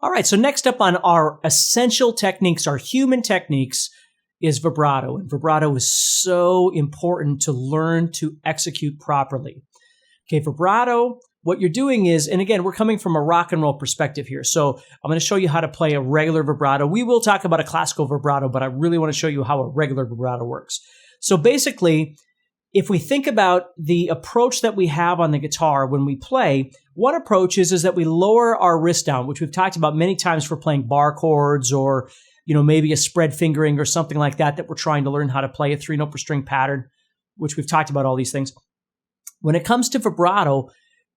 All right, so next up on our essential techniques, our human techniques, is vibrato. And vibrato is so important to learn to execute properly. Okay, vibrato, what you're doing is, and again, we're coming from a rock and roll perspective here. So I'm going to show you how to play a regular vibrato. We will talk about a classical vibrato, but I really want to show you how a regular vibrato works. So basically, if we think about the approach that we have on the guitar when we play, one approach is that we lower our wrist down, which we've talked about many times for playing bar chords or, maybe a spread fingering or something like that we're trying to learn how to play a 3-note per string pattern, which we've talked about all these things. When it comes to vibrato,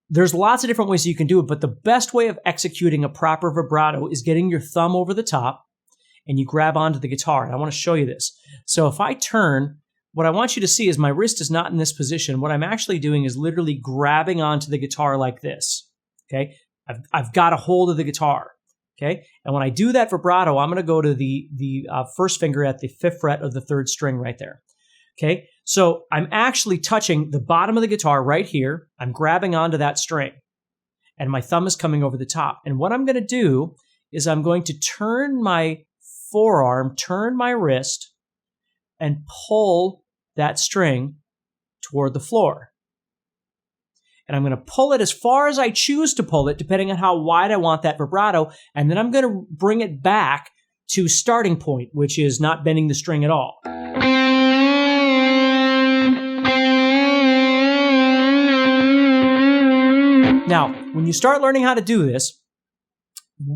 there's lots of different ways you can do it, but the best way of executing a proper vibrato is getting your thumb over the top and you grab onto the guitar. And I want to show you this. So if I turn, what I want you to see is my wrist is not in this position. What I'm actually doing is literally grabbing onto the guitar like this. Okay, I've got a hold of the guitar. Okay, and when I do that vibrato, I'm going to go to the first finger at the 5th fret of the 3rd string right there. Okay, so I'm actually touching the bottom of the guitar right here. I'm grabbing onto that string, and my thumb is coming over the top. And what I'm going to do is I'm going to turn my forearm, turn my wrist, and pull that string toward the floor. And I'm going to pull it as far as I choose to pull it, depending on how wide I want that vibrato. And then I'm going to bring it back to starting point, which is not bending the string at all. Now, when you start learning how to do this,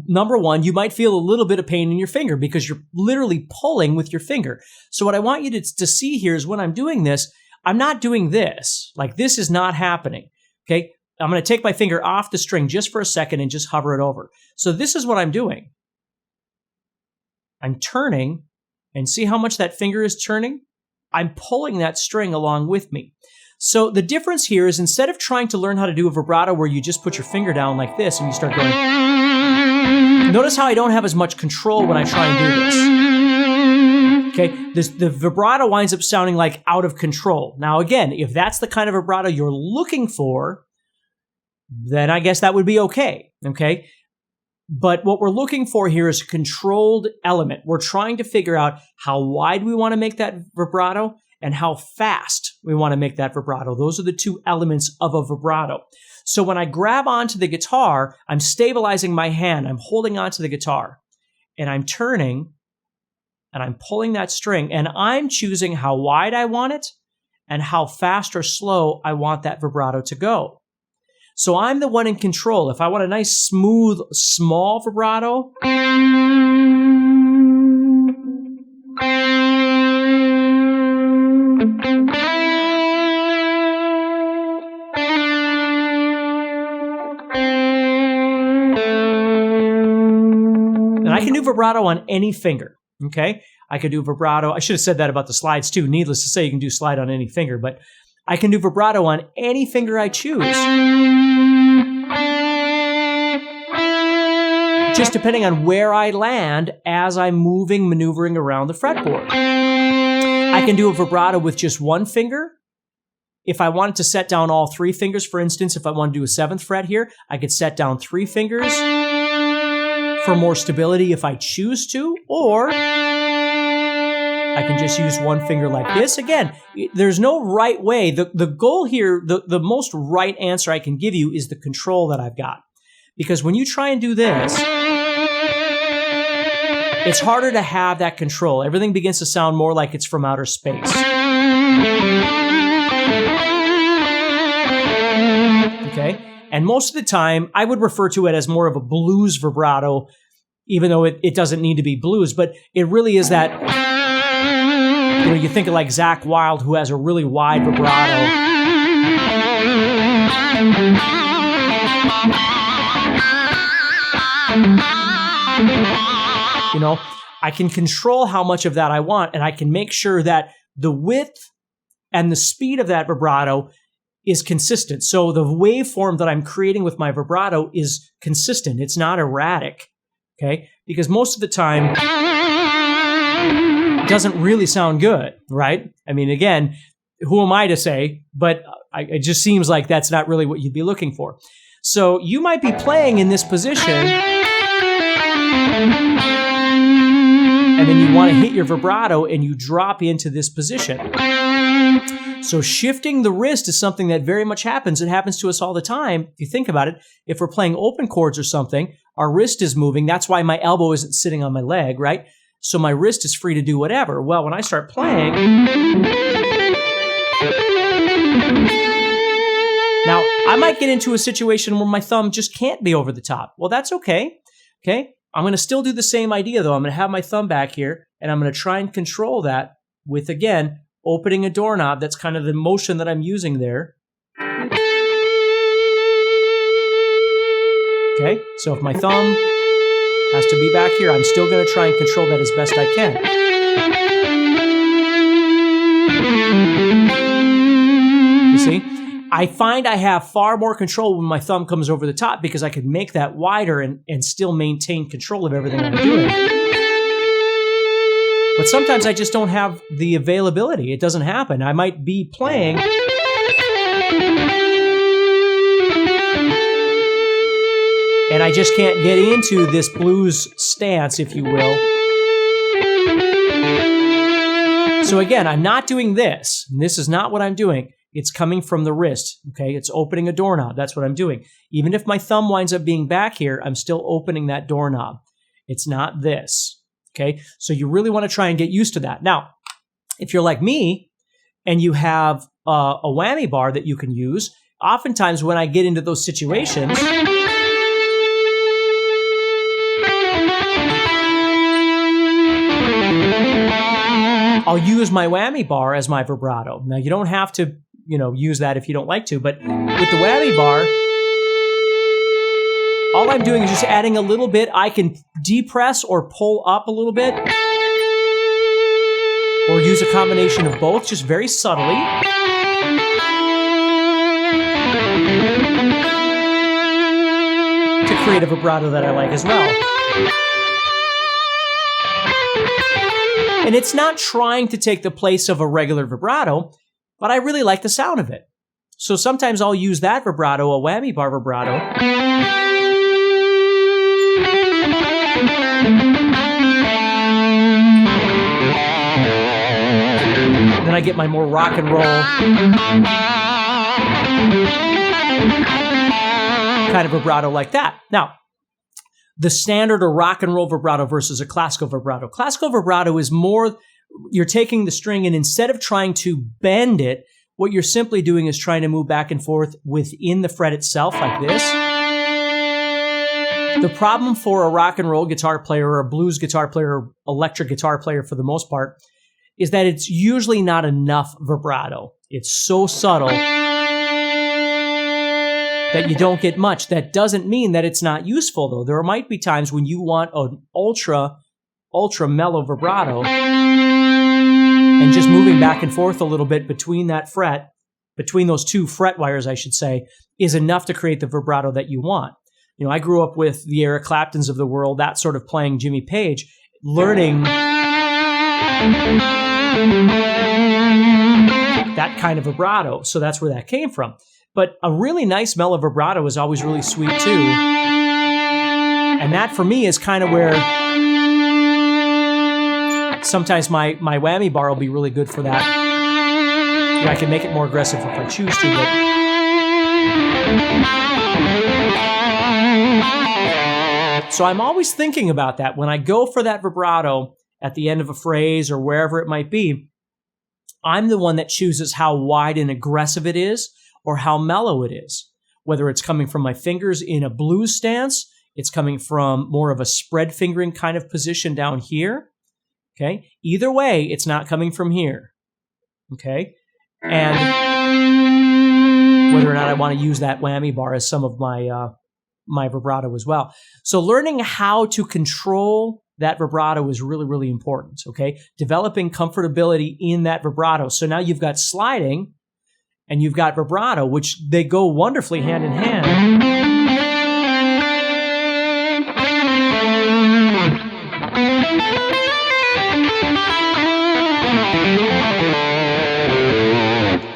number one, you might feel a little bit of pain in your finger because you're literally pulling with your finger. So what I want you to see here is when I'm doing this, I'm not doing this. Like, this is not happening. Okay, I'm going to take my finger off the string just for a second and just hover it over. So this is what I'm doing. I'm turning, and see how much that finger is turning? I'm pulling that string along with me. So the difference here is instead of trying to learn how to do a vibrato where you just put your finger down like this and you start going, notice how I don't have as much control when I try and do this. Okay, the vibrato winds up sounding like out of control. Now again, if that's the kind of vibrato you're looking for, then I guess that would be okay. Okay, but what we're looking for here is a controlled element. We're trying to figure out how wide we want to make that vibrato and how fast we want to make that vibrato. Those are the two elements of a vibrato. So when I grab onto the guitar, I'm stabilizing my hand. I'm holding onto the guitar, and I'm turning, and I'm pulling that string, and I'm choosing how wide I want it and how fast or slow I want that vibrato to go. So I'm the one in control. If I want a nice, smooth, small vibrato, and I can do vibrato on any finger. Okay, I could do vibrato. I should have said that about the slides too. Needless to say, you can do slide on any finger, but I can do vibrato on any finger I choose. Just depending on where I land as I'm maneuvering around the fretboard. I can do a vibrato with just one finger. If I wanted to set down all 3 fingers, for instance, if I want to do a 7th fret here, I could set down 3 fingers for more stability if I choose to, or I can just use one finger like this. Again, there's no right way. The goal here, the most right answer I can give you is the control that I've got. Because when you try and do this, it's harder to have that control. Everything begins to sound more like it's from outer space. Okay? And most of the time, I would refer to it as more of a blues vibrato, even though it doesn't need to be blues, but it really is that, you think of like Zakk Wylde, who has a really wide vibrato. I can control how much of that I want, and I can make sure that the width and the speed of that vibrato is consistent. So the waveform that I'm creating with my vibrato is consistent. It's not erratic, okay? Because most of the time, it doesn't really sound good, right? I mean, again, who am I to say? But it just seems like that's not really what you'd be looking for. So you might be playing in this position, and then you want to hit your vibrato and you drop into this position. So shifting the wrist is something that very much happens. It happens to us all the time. If you think about it, if we're playing open chords or something, our wrist is moving. That's why my elbow isn't sitting on my leg, right? So my wrist is free to do whatever. Well, when I start playing, now I might get into a situation where my thumb just can't be over the top. Well, that's okay. Okay. I'm going to still do the same idea though. I'm going to have my thumb back here and I'm going to try and control that with, again, opening a doorknob. That's kind of the motion that I'm using there. Okay, so if my thumb has to be back here, I'm still going to try and control that as best I can. You see? I find I have far more control when my thumb comes over the top because I can make that wider and still maintain control of everything I'm doing. But sometimes I just don't have the availability. It doesn't happen. I might be playing and I just can't get into this blues stance, if you will. So again, I'm not doing this. This is not what I'm doing. It's coming from the wrist, okay? It's opening a doorknob. That's what I'm doing. Even if my thumb winds up being back here, I'm still opening that doorknob. It's not this, okay? So you really want to try and get used to that. Now, if you're like me and you have a whammy bar that you can use, oftentimes when I get into those situations, I'll use my whammy bar as my vibrato. Now, you don't have to, use that if you don't like to, but with the whammy bar, all I'm doing is just adding a little bit. I can depress or pull up a little bit, or use a combination of both, just very subtly. To create a vibrato that I like as well. And it's not trying to take the place of a regular vibrato, but I really like the sound of it. So sometimes I'll use that vibrato, a whammy bar vibrato. Then I get my more rock and roll kind of vibrato like that. Now, the standard or rock and roll vibrato versus a classical vibrato. Classical vibrato is more, you're taking the string and instead of trying to bend it, what you're simply doing is trying to move back and forth within the fret itself like this. The problem for a rock and roll guitar player or a blues guitar player or electric guitar player for the most part is that it's usually not enough vibrato. It's so subtle that you don't get much. That doesn't mean that it's not useful, though. There might be times when you want an ultra mellow vibrato and just moving back and forth a little bit between that fret, between those two fret wires, I should say, is enough to create the vibrato that you want. I grew up with the Eric Claptons of the world, that sort of playing Jimmy Page, learning that kind of vibrato. So that's where that came from. But a really nice mellow vibrato is always really sweet too. And that for me is kind of where sometimes my whammy bar will be really good for that. I can make it more aggressive if I choose to. So I'm always thinking about that. When I go for that vibrato at the end of a phrase or wherever it might be, I'm the one that chooses how wide and aggressive it is, or how mellow it is. Whether it's coming from my fingers in a blues stance, it's coming from more of a spread fingering kind of position down here. Okay? Either way, it's not coming from here. Okay? And whether or not I want to use that whammy bar as some of my my vibrato as well. So learning how to control that vibrato is really, really important. Okay? Developing comfortability in that vibrato. So now you've got sliding and you've got vibrato, which they go wonderfully hand in hand.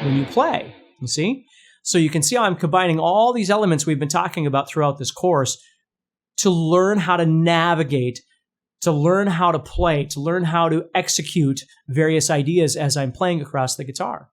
When you play, you see? So you can see how I'm combining all these elements we've been talking about throughout this course to learn how to navigate to learn how to play, to learn how to execute various ideas as I'm playing across the guitar.